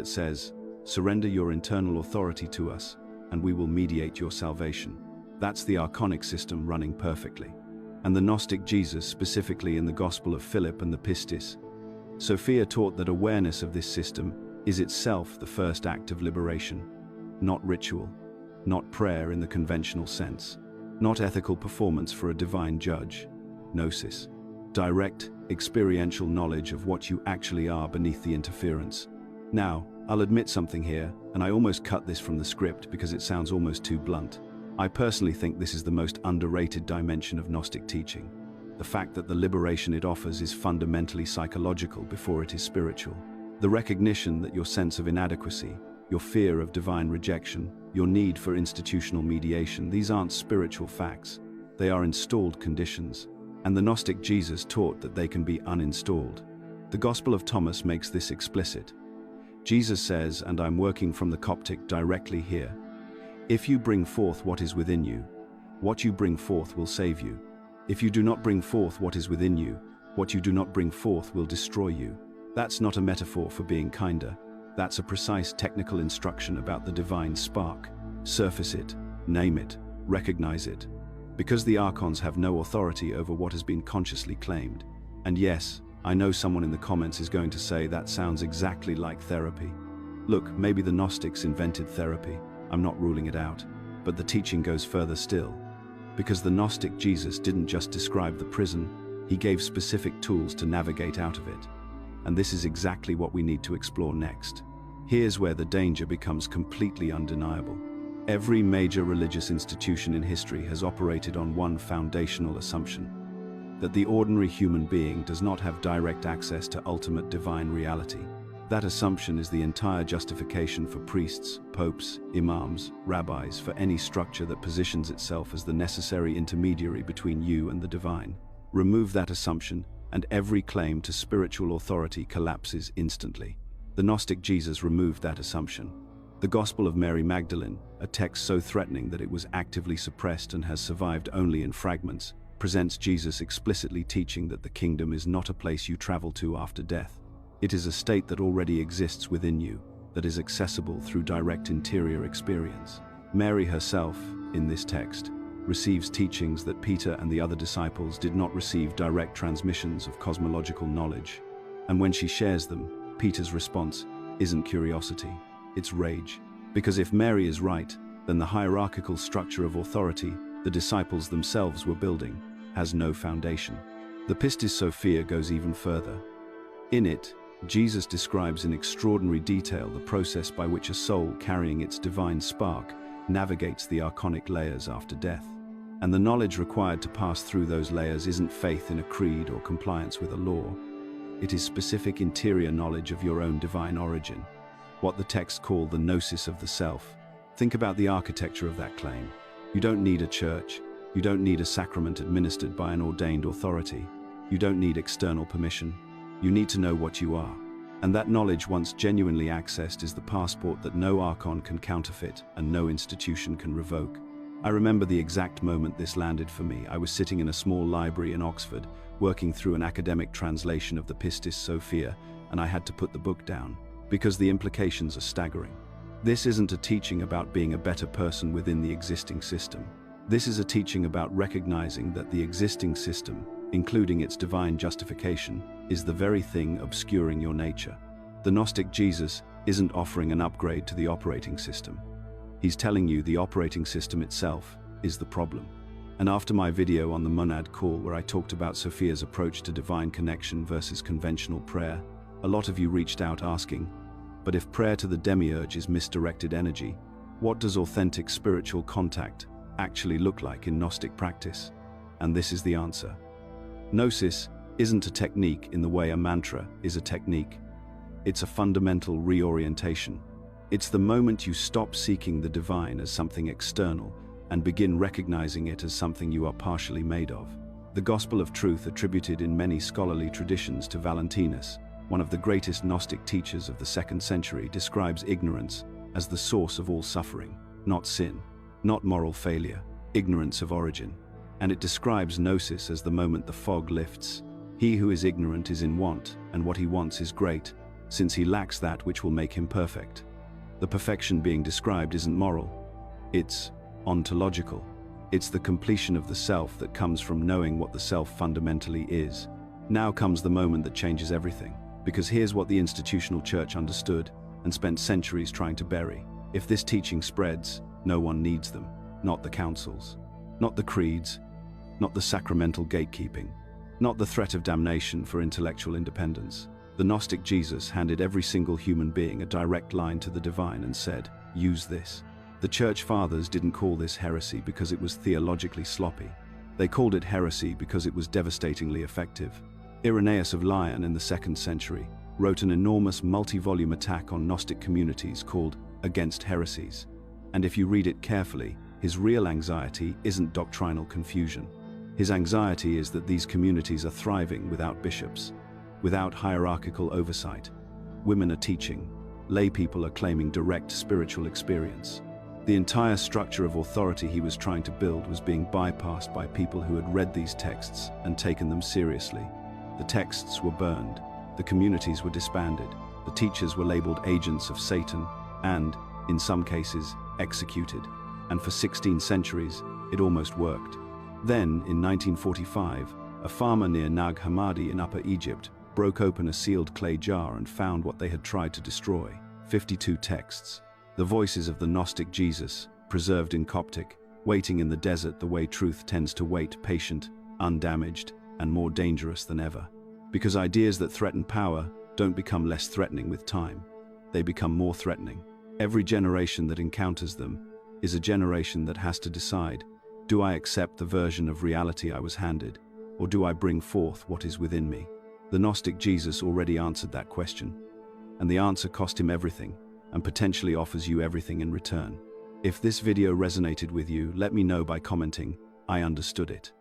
that says, "Surrender your internal authority to us, and we will mediate your salvation." That's the Archonic system running perfectly. And the Gnostic Jesus, specifically in the Gospel of Philip and the Pistis Sophia, taught that awareness of this system is itself the first act of liberation. Not ritual, not prayer in the conventional sense, not ethical performance for a divine judge. Gnosis. Direct, experiential knowledge of what you actually are beneath the interference. Now, I'll admit something here, and I almost cut this from the script because it sounds almost too blunt. I personally think this is the most underrated dimension of Gnostic teaching. The fact that the liberation it offers is fundamentally psychological before it is spiritual. The recognition that your sense of inadequacy, your fear of divine rejection, your need for institutional mediation, these aren't spiritual facts. They are installed conditions. And the Gnostic Jesus taught that they can be uninstalled. The Gospel of Thomas makes this explicit. Jesus says, and I'm working from the Coptic directly here, "If you bring forth what is within you, what you bring forth will save you. If you do not bring forth what is within you, what you do not bring forth will destroy you." That's not a metaphor for being kinder. That's a precise technical instruction about the divine spark. Surface it, name it, recognize it. Because the Archons have no authority over what has been consciously claimed. And yes, I know someone in the comments is going to say that sounds exactly like therapy. Look, maybe the Gnostics invented therapy. I'm not ruling it out. But the teaching goes further still. Because the Gnostic Jesus didn't just describe the prison, he gave specific tools to navigate out of it. And this is exactly what we need to explore next. Here's where the danger becomes completely undeniable. Every major religious institution in history has operated on one foundational assumption: that the ordinary human being does not have direct access to ultimate divine reality. That assumption is the entire justification for priests, popes, imams, rabbis, for any structure that positions itself as the necessary intermediary between you and the divine. Remove that assumption, and every claim to spiritual authority collapses instantly. The Gnostic Jesus removed that assumption. The Gospel of Mary Magdalene, a text so threatening that it was actively suppressed and has survived only in fragments, presents Jesus explicitly teaching that the kingdom is not a place you travel to after death. It is a state that already exists within you, that is accessible through direct interior experience. Mary herself, in this text, receives teachings that Peter and the other disciples did not receive direct transmissions of cosmological knowledge. And when she shares them, Peter's response isn't curiosity, it's rage. Because if Mary is right, then the hierarchical structure of authority the disciples themselves were building has no foundation. The Pistis Sophia goes even further. In it, Jesus describes in extraordinary detail the process by which a soul carrying its divine spark navigates the archonic layers after death. And the knowledge required to pass through those layers isn't faith in a creed or compliance with a law. It is specific interior knowledge of your own divine origin, what the texts call the Gnosis of the self. Think about the architecture of that claim. You don't need a church. You don't need a sacrament administered by an ordained authority. You don't need external permission. You need to know what you are. And that knowledge, once genuinely accessed, is the passport that no Archon can counterfeit and no institution can revoke. I remember the exact moment this landed for me. I was sitting in a small library in Oxford, working through an academic translation of the Pistis Sophia, and I had to put the book down, because the implications are staggering. This isn't a teaching about being a better person within the existing system. This is a teaching about recognizing that the existing system, including its divine justification, is the very thing obscuring your nature. The Gnostic Jesus isn't offering an upgrade to the operating system. He's telling you the operating system itself is the problem. And after my video on the Monad call, where I talked about Sophia's approach to divine connection versus conventional prayer, a lot of you reached out asking, but if prayer to the demiurge is misdirected energy, what does authentic spiritual contact actually look like in Gnostic practice? And this is the answer. Gnosis isn't a technique in the way a mantra is a technique. It's a fundamental reorientation. It's the moment you stop seeking the divine as something external and begin recognizing it as something you are partially made of. The Gospel of Truth, attributed in many scholarly traditions to Valentinus, one of the greatest Gnostic teachers of the 2nd century, describes ignorance as the source of all suffering, not sin, not moral failure, ignorance of origin. And it describes Gnosis as the moment the fog lifts. He who is ignorant is in want, and what he wants is great. since he lacks that which will make him perfect. The perfection being described isn't moral, it's ontological. It's the completion of the self that comes from knowing what the self fundamentally is. Now comes the moment that changes everything, because here's what the institutional church understood and spent centuries trying to bury. If this teaching spreads, no one needs them, not the councils, not the creeds, not the sacramental gatekeeping, not the threat of damnation for intellectual independence. The Gnostic Jesus handed every single human being a direct line to the divine and said, use this. The Church Fathers didn't call this heresy because it was theologically sloppy. They called it heresy because it was devastatingly effective. Irenaeus of Lyon in the 2nd century wrote an enormous multi-volume attack on Gnostic communities called Against Heresies. And if you read it carefully, his real anxiety isn't doctrinal confusion. His anxiety is that these communities are thriving without bishops, without hierarchical oversight. Women are teaching, lay people are claiming direct spiritual experience. The entire structure of authority he was trying to build was being bypassed by people who had read these texts and taken them seriously. The texts were burned, the communities were disbanded, the teachers were labeled agents of Satan and, in some cases, executed. And for 16 centuries, it almost worked. Then, in 1945, a farmer near Nag Hammadi in Upper Egypt broke open a sealed clay jar and found what they had tried to destroy: 52 texts. The voices of the Gnostic Jesus, preserved in Coptic, waiting in the desert the way truth tends to wait, patient, undamaged, and more dangerous than ever. Because ideas that threaten power don't become less threatening with time. They become more threatening. Every generation that encounters them is a generation that has to decide, do I accept the version of reality I was handed, or do I bring forth what is within me? The Gnostic Jesus already answered that question, and the answer cost him everything, and potentially offers you everything in return. If this video resonated with you, let me know by commenting, I understood it.